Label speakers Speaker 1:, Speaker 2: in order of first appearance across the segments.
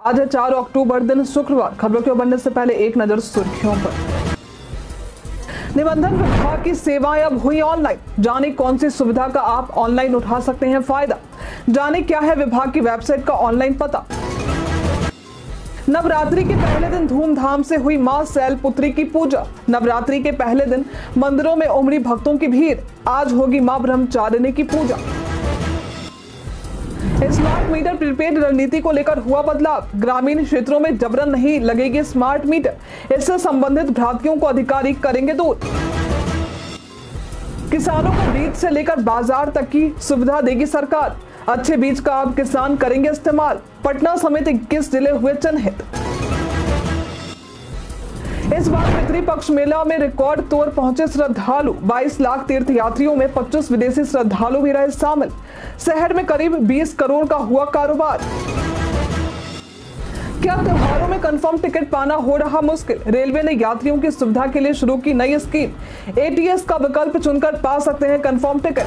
Speaker 1: आज है 4 अक्टूबर दिन शुक्रवार। खबरों के बढ़ने से पहले एक नजर सुर्खियों पर। निबंधन विभाग की सेवाएं अब हुई ऑनलाइन। जाने कौन सी सुविधा का आप ऑनलाइन उठा सकते हैं फायदा। जाने क्या है विभाग की वेबसाइट का ऑनलाइन पता। नवरात्रि के पहले दिन धूमधाम से हुई मां शैलपुत्री की पूजा। नवरात्रि के पहले दिन मंदिरों में उमड़ी भक्तों की भीड़। आज होगी मां ब्रह्मचारिणी की पूजा। स्मार्ट मीटर प्रीपेड रणनीति को लेकर हुआ बदलाव। ग्रामीण क्षेत्रों में जबरन नहीं लगेगी स्मार्ट मीटर। इससे संबंधित भ्रांतियों को अधिकारी करेंगे दूर। किसानों को बीज से लेकर बाजार तक की सुविधा देगी सरकार। अच्छे बीज का अब किसान करेंगे इस्तेमाल। पटना समेत 21 जिले हुए चिन्हित। इस बार पितृपक्ष मेला में रिकॉर्ड तोड़ पहुंचे श्रद्धालु। 22 लाख तीर्थयात्रियों में 25 विदेशी श्रद्धालु भी रहे शामिल। शहर में करीब 20 करोड़ का हुआ कारोबार। क्या त्योहारों में कंफर्म टिकट पाना हो रहा मुश्किल। रेलवे ने यात्रियों की सुविधा के लिए शुरू की नई स्कीम। एटीएस का विकल्प चुनकर पा सकते हैं कंफर्म टिकट।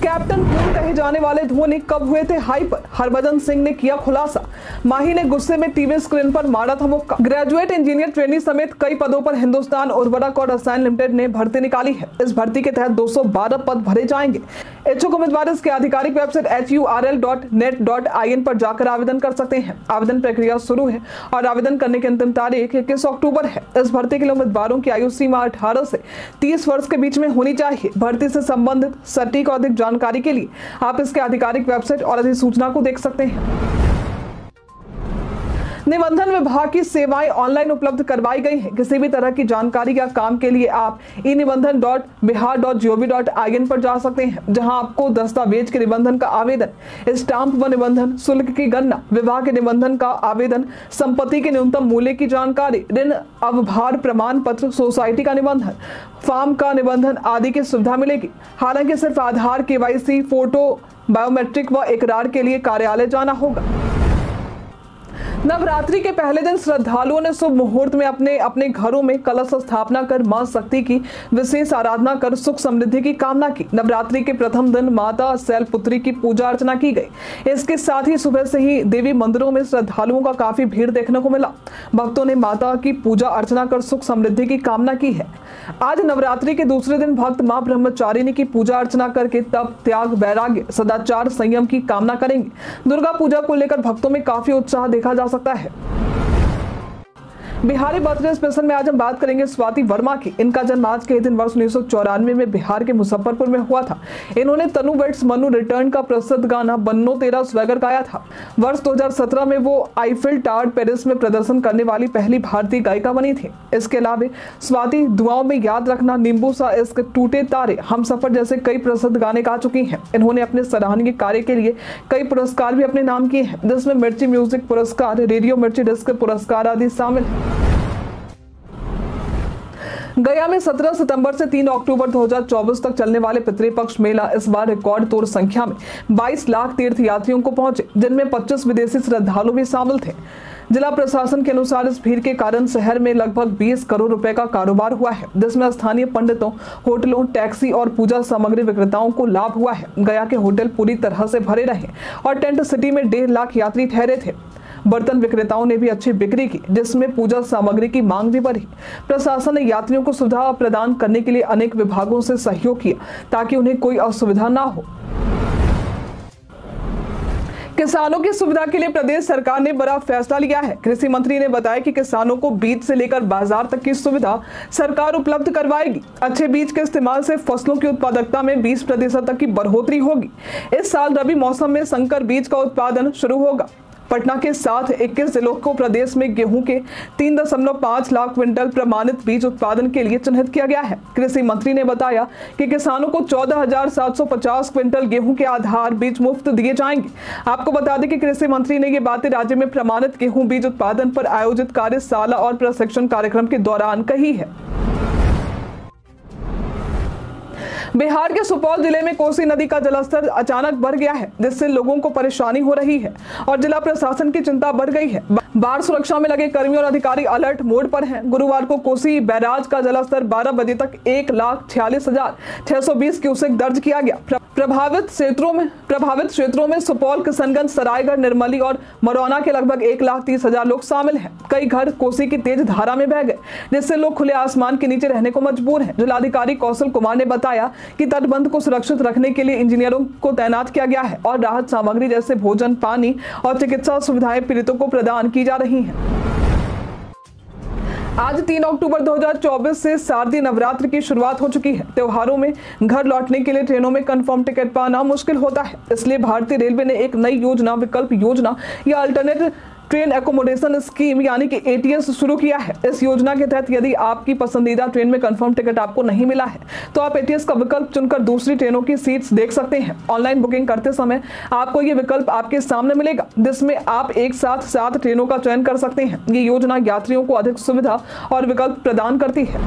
Speaker 1: कैप्टन कूल कहे जाने वाले धोनी कब हुए थे हाइपर। हरभजन सिंह ने किया खुलासा। माही ने गुस्से में टीवी स्क्रीन पर मारा था मुक्का। ग्रेजुएट इंजीनियर ट्रेनी समेत कई पदों पर हिंदुस्तान उर्वरक और रसायन लिमिटेड ने भर्ती निकाली है। इस भर्ती के तहत 212 पद भरे जाएंगे। इच्छुक उम्मीदवार इसके आधिकारिक वेबसाइट hurl.net.in पर जाकर आवेदन कर सकते हैं। आवेदन प्रक्रिया शुरू है और आवेदन करने की अंतिम तारीख 21 अक्टूबर है। इस भर्ती के लिए उम्मीदवारों की आयु सीमा 18 से 30 वर्ष के बीच में होनी चाहिए। भर्ती से संबंधित सटीक और अधिक जानकारी के लिए आप इसके आधिकारिक वेबसाइट और अधिसूचना को देख सकते हैं। निबंधन विभाग की सेवाएं ऑनलाइन उपलब्ध करवाई गई हैं। किसी भी तरह की जानकारी या काम के लिए आप e-निबंधन.bihar.gov.in पर जा सकते हैं, जहां आपको दस्तावेज के निबंधन का आवेदन, स्टाम्प व निबंधन, शुल्क की गणना, विवाह के निबंधन का आवेदन, संपत्ति के न्यूनतम मूल्य की जानकारी, ऋण अवभार प्रमाण पत्र, सोसाइटी का निबंधन, फार्म का निबंधन आदि की सुविधा मिलेगी। हालांकि सिर्फ आधार, केवाईसी, फोटो, बायोमेट्रिक व इकरार के लिए कार्यालय जाना होगा। नवरात्रि के पहले दिन श्रद्धालुओं ने शुभ मुहूर्त में अपने अपने घरों में कलश स्थापना कर मां शक्ति की विशेष आराधना कर सुख समृद्धि की कामना की। नवरात्रि के प्रथम दिन माता शैलपुत्री की पूजा अर्चना की गई। इसके साथ ही सुबह से ही देवी मंदिरों में श्रद्धालुओं का काफी भीड़ देखने को मिला। भक्तों ने माता की पूजा अर्चना कर सुख समृद्धि की कामना की है। आज नवरात्रि के दूसरे दिन भक्त मां ब्रह्मचारिणी की पूजा अर्चना करके तप, त्याग, वैराग्य, सदाचार, संयम की कामना करेंगे। दुर्गा पूजा को लेकर भक्तों में काफी उत्साह देखा जा सकता है। बिहारी बर्थडे स्पेशल में आज हम बात करेंगे स्वाति वर्मा की। इनका जन्म आज के दिन वर्ष 1994 में बिहार के मुजफ्फरपुर में हुआ था। इन्होंने तनु वेट्स मनु रिटर्न का प्रसिद्ध गाना बन्नो तेरा स्वैगर गाया था। वर्ष 2017 में वो आईफिल टावर पेरिस में प्रदर्शन करने वाली पहली भारतीय गायिका बनी थी। इसके अलावा स्वाति दुआओं में याद रखना, नींबू सा इश्क, टूटे तारे, हम सफर जैसे कई प्रसिद्ध गाने गा चुकी हैं। इन्होंने अपने सराहनीय कार्य के लिए कई पुरस्कार भी अपने नाम किए हैं, जिसमें मिर्ची म्यूजिक पुरस्कार, रेडियो मिर्ची डिस्क पुरस्कार आदि शामिल हैं। गया में 17 सितंबर से 3 अक्टूबर 2024 तक चलने वाले पितृपक्ष मेला इस बार रिकॉर्ड तोड़ संख्या में 22 लाख तीर्थयात्रियों को पहुंचे, जिनमें 25 विदेशी श्रद्धालु भी शामिल थे। जिला प्रशासन के अनुसार इस भीड़ के कारण शहर में लगभग 20 करोड़ रुपए का कारोबार हुआ है, जिसमें स्थानीय पंडितों, होटलों, टैक्सी और पूजा सामग्री विक्रेताओं को लाभ हुआ है। गया के होटल पूरी तरह से भरे रहे और टेंट सिटी में 1.5 लाख यात्री ठहरे थे। बर्तन विक्रेताओं ने भी अच्छी बिक्री की, जिसमें पूजा सामग्री की मांग भी बढ़ी। प्रशासन ने यात्रियों को सुविधा प्रदान करने के लिए अनेक विभागों से सहयोग किया, ताकि उन्हें कोई असुविधा ना हो। किसानों की सुविधा के लिए प्रदेश सरकार ने बड़ा फैसला लिया है। कृषि मंत्री ने बताया कि किसानों को बीज से लेकर बाजार तक की सुविधा सरकार उपलब्ध करवाएगी। अच्छे बीज के इस्तेमाल से फसलों की उत्पादकता में 20% तक की बढ़ोतरी होगी। इस साल रबी मौसम में संकर बीज का उत्पादन शुरू होगा। पटना के साथ 21 जिलों को प्रदेश में गेहूं के 3.5 लाख क्विंटल प्रमाणित बीज उत्पादन के लिए चिन्हित किया गया है। कृषि मंत्री ने बताया कि किसानों को 14,750 क्विंटल गेहूं के आधार बीज मुफ्त दिए जाएंगे। आपको बता दें कि कृषि मंत्री ने ये बातें राज्य में प्रमाणित गेहूं बीज उत्पादन पर आयोजित कार्यशाला और प्रशिक्षण कार्यक्रम के दौरान कही है। बिहार के सुपौल जिले में कोसी नदी का जलस्तर अचानक बढ़ गया है, जिससे लोगों को परेशानी हो रही है और जिला प्रशासन की चिंता बढ़ गई है। बाढ़ सुरक्षा में लगे कर्मी और अधिकारी अलर्ट मोड पर हैं। गुरुवार को कोसी बैराज का जलस्तर 12 बजे तक 1,46,620 क्यूसेक दर्ज किया गया। प्रभावित क्षेत्रों में सुपौल, किशनगंज, सरायगढ़, निर्मली और मरौना के लगभग 1,30,000 लोग शामिल हैं। कई घर कोसी की तेज धारा में बह गए, जिससे लोग खुले आसमान के नीचे रहने को मजबूर हैं। जिलाधिकारी कौशल कुमार ने बताया कि तटबंध को सुरक्षित रखने के लिए इंजीनियरों को तैनात किया गया है और राहत सामग्री जैसे भोजन, पानी और चिकित्सा सुविधाएं पीड़ितों को प्रदान की जा रही हैं। आज 3 अक्टूबर 2024 से शारदीय नवरात्र की शुरुआत हो चुकी है। त्योहारों में घर लौटने के लिए ट्रेनों में कंफर्म टिकट पाना मुश्किल होता है, इसलिए भारतीय रेलवे ने एक नई योजना, विकल्प योजना या अल्टरनेट ट्रेन एकोमोडेशन स्कीम यानी कि ATS शुरू किया है। इस योजना के तहत यदि आपकी पसंदीदा ट्रेन में कंफर्म टिकट आपको नहीं मिला है तो आप ATS का विकल्प चुनकर दूसरी ट्रेनों की सीट्स देख सकते हैं। ऑनलाइन बुकिंग करते समय आपको ये विकल्प आपके सामने मिलेगा, जिसमें आप एक साथ 7 ट्रेनों का चयन कर सकते हैं। ये योजना यात्रियों को अधिक सुविधा और विकल्प प्रदान करती है।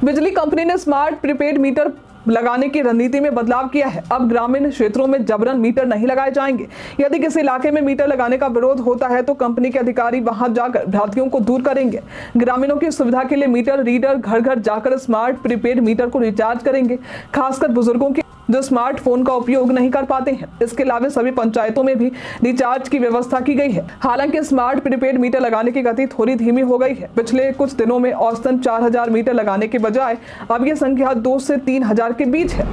Speaker 1: बिजली कंपनी ने स्मार्ट प्रीपेड मीटर लगाने की रणनीति में बदलाव किया है। अब ग्रामीण क्षेत्रों में जबरन मीटर नहीं लगाए जाएंगे। यदि किसी इलाके में मीटर लगाने का विरोध होता है तो कंपनी के अधिकारी वहां जाकर भ्रांतियों को दूर करेंगे। ग्रामीणों की सुविधा के लिए मीटर रीडर घर घर जाकर स्मार्ट प्रीपेड मीटर को रिचार्ज करेंगे, खासकर बुजुर्गों के जो स्मार्टफोन का उपयोग नहीं कर पाते हैं। इसके अलावा सभी पंचायतों में भी रिचार्ज की व्यवस्था की गई है। हालांकि स्मार्ट प्रीपेड मीटर लगाने की गति थोड़ी धीमी हो गई है। पिछले कुछ दिनों में औसतन 4,000 मीटर लगाने के बजाय अब यह संख्या 2 से 3,000 के बीच है।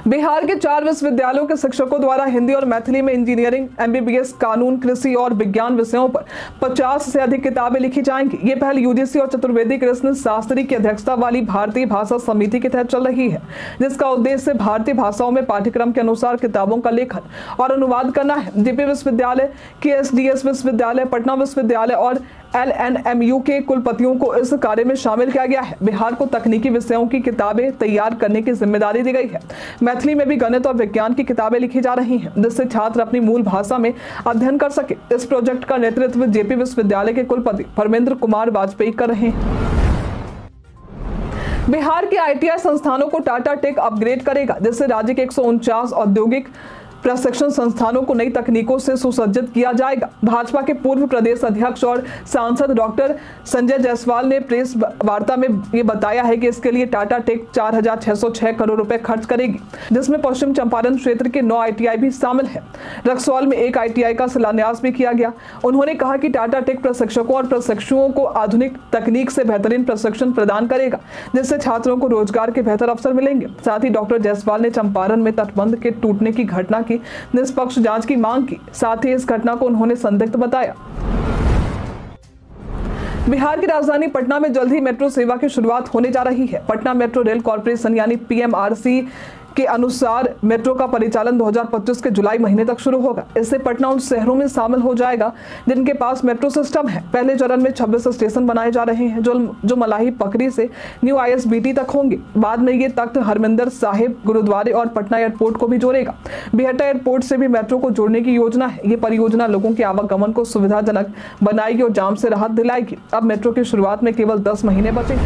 Speaker 1: बिहार के 4 विश्वविद्यालयों के शिक्षकों द्वारा हिंदी और मैथिली में इंजीनियरिंग, MBBS, कानून, कृषि और विज्ञान विषयों पर 50 से अधिक किताबें लिखी जाएंगी। ये पहल UGC और चतुर्वेदी कृष्ण शास्त्री की अध्यक्षता वाली भारतीय भाषा समिति के तहत चल रही है, जिसका उद्देश्य भारतीय भाषाओं में पाठ्यक्रम के अनुसार किताबों का लेखन और अनुवाद करना है। JP विश्वविद्यालय, KSDS विश्वविद्यालय, पटना विश्वविद्यालय और LNMU के कुलपतियों को इस कार्य में शामिल किया गया है। बिहार को तकनीकी विषयों की किताबें तैयार करने की जिम्मेदारी दी गई है। मैथिली में भी गणित और विज्ञान की किताबें लिखी जा रही हैं, जिससे छात्र अपनी मूल भाषा में अध्ययन कर सके। इस प्रोजेक्ट का नेतृत्व JP विश्वविद्यालय के कुलपति परमेंद्र कुमार वाजपेयी कर रहे हैं। बिहार के ITI संस्थानों को टाटा टेक अपग्रेड करेगा, जिससे राज्य के 149 औद्योगिक प्रशिक्षण संस्थानों को नई तकनीकों से सुसज्जित किया जाएगा। भाजपा के पूर्व प्रदेश अध्यक्ष और सांसद डॉक्टर संजय जायसवाल ने प्रेस वार्ता में ये बताया है कि इसके लिए टाटा टेक 4,606 करोड़ रुपए खर्च करेगी, जिसमें पश्चिम चंपारण क्षेत्र के 9 ITI भी शामिल है। रक्सौल में एक ITI का शिलान्यास भी किया गया। उन्होंने कहा कि टाटा टेक प्रशिक्षकों और प्रशिक्षुओं को आधुनिक तकनीक से बेहतरीन प्रशिक्षण प्रदान करेगा, जिससे छात्रों को रोजगार के बेहतर अवसर मिलेंगे। साथ ही डॉक्टर जायसवाल ने चंपारण में तटबंध के टूटने की घटना की निष्पक्ष जांच की मांग की। साथ ही इस घटना को उन्होंने संदिग्ध बताया। बिहार की राजधानी पटना में जल्द ही मेट्रो सेवा की शुरुआत होने जा रही है। पटना मेट्रो रेल कॉर्पोरेशन यानी PMRC के अनुसार मेट्रो का परिचालन 2025 के जुलाई महीने तक शुरू होगा। इससे पटना उन शहरों में शामिल हो जाएगा जिनके पास मेट्रो सिस्टम है। पहले चरण में 26 स्टेशन बनाए जा रहे हैं, जो मलाही पकड़ी से न्यू ISBT तक होंगे। बाद में ये तख्त हरमिंदर साहिब गुरुद्वारे और पटना एयरपोर्ट को भी जोड़ेगा। बिहटा एयरपोर्ट से भी मेट्रो को जोड़ने की योजना है। ये परियोजना लोगों के आवागमन को सुविधाजनक बनाएगी और जाम से राहत दिलाएगी। अब मेट्रो की शुरुआत में केवल 10 महीने बचे।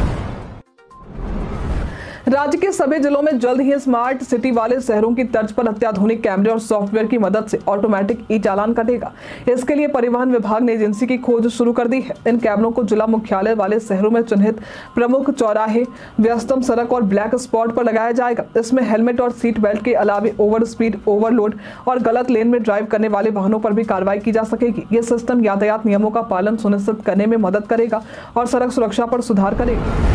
Speaker 1: राज्य के सभी जिलों में जल्द ही स्मार्ट सिटी वाले शहरों की तर्ज पर अत्याधुनिक कैमरे और सॉफ्टवेयर की मदद से ऑटोमेटिक ई-चालान कटेगा। इसके लिए परिवहन विभाग ने एजेंसी की खोज शुरू कर दी है। इन कैमरों को जिला मुख्यालय वाले शहरों में चिन्हित प्रमुख चौराहे, व्यस्तम सड़क और ब्लैक स्पॉट पर लगाया जाएगा। इसमें हेलमेट और सीट बेल्ट के अलावा ओवर स्पीड, ओवरलोड और गलत लेन में ड्राइव करने वाले वाहनों पर भी कार्रवाई की जा सकेगी। ये सिस्टम यातायात नियमों का पालन सुनिश्चित करने में मदद करेगा और सड़क सुरक्षा पर सुधार करेगा।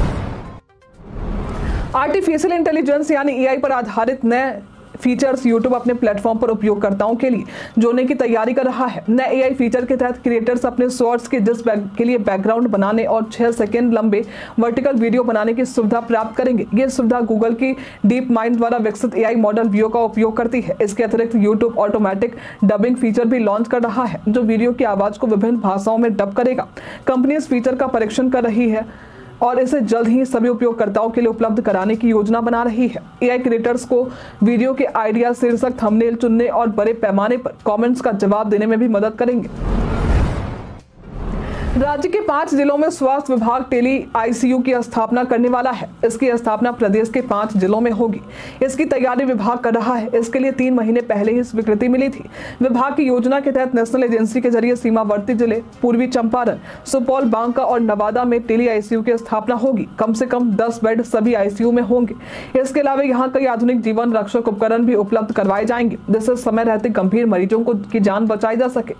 Speaker 1: आर्टिफिशियल इंटेलिजेंस यानी AI पर आधारित नए फीचर्स YouTube अपने प्लेटफॉर्म पर उपयोगकर्ताओं के लिए जोड़ने की तैयारी कर रहा है। नए AI फीचर के तहत क्रिएटर्स अपने शॉर्ट्स के लिए बैकग्राउंड बनाने और 6 सेकंड लंबे वर्टिकल वीडियो बनाने की सुविधा प्राप्त करेंगे। ये सुविधा गूगल की डीप माइंड द्वारा विकसित AI मॉडल वियो का उपयोग करती है। इसके अतिरिक्त YouTube ऑटोमेटिक डबिंग फीचर भी लॉन्च कर रहा है, जो वीडियो की आवाज को विभिन्न भाषाओं में डब करेगा। कंपनी इस फीचर का परीक्षण कर रही है और इसे जल्द ही सभी उपयोगकर्ताओं के लिए उपलब्ध कराने की योजना बना रही है। AI क्रिएटर्स को वीडियो के आइडिया, शीर्षक, थंबनेल चुनने और बड़े पैमाने पर कमेंट्स का जवाब देने में भी मदद करेंगे। राज्य के 5 जिलों में स्वास्थ्य विभाग टेली आईसीयू की स्थापना करने वाला है। इसकी स्थापना प्रदेश के 5 जिलों में होगी। इसकी तैयारी विभाग कर रहा है। इसके लिए 3 महीने पहले ही स्वीकृति मिली थी। विभाग की योजना के तहत नेशनल एजेंसी के जरिए सीमावर्ती जिले पूर्वी चंपारण, सुपौल, बांका और नवादा में टेली आईसीयू की स्थापना होगी। कम से कम 10 बेड सभी आईसीयू में होंगे। इसके अलावा यहाँ कई आधुनिक जीवन रक्षक उपकरण भी उपलब्ध करवाए जाएंगे, जिससे समय रहते गंभीर मरीजों की जान बचाई जा सके।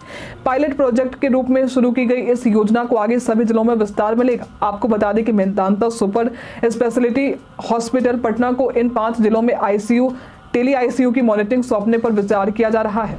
Speaker 1: पायलट प्रोजेक्ट के रूप में शुरू की गई इस योजना को आगे सभी जिलों में विस्तार मिलेगा। आपको बता दें कि Medanta super speciality hospital Patna को इन 5 जिलों में आईसीयू टेली आईसीयू की मॉनिटरिंग सौंपने पर विचार किया जा रहा है।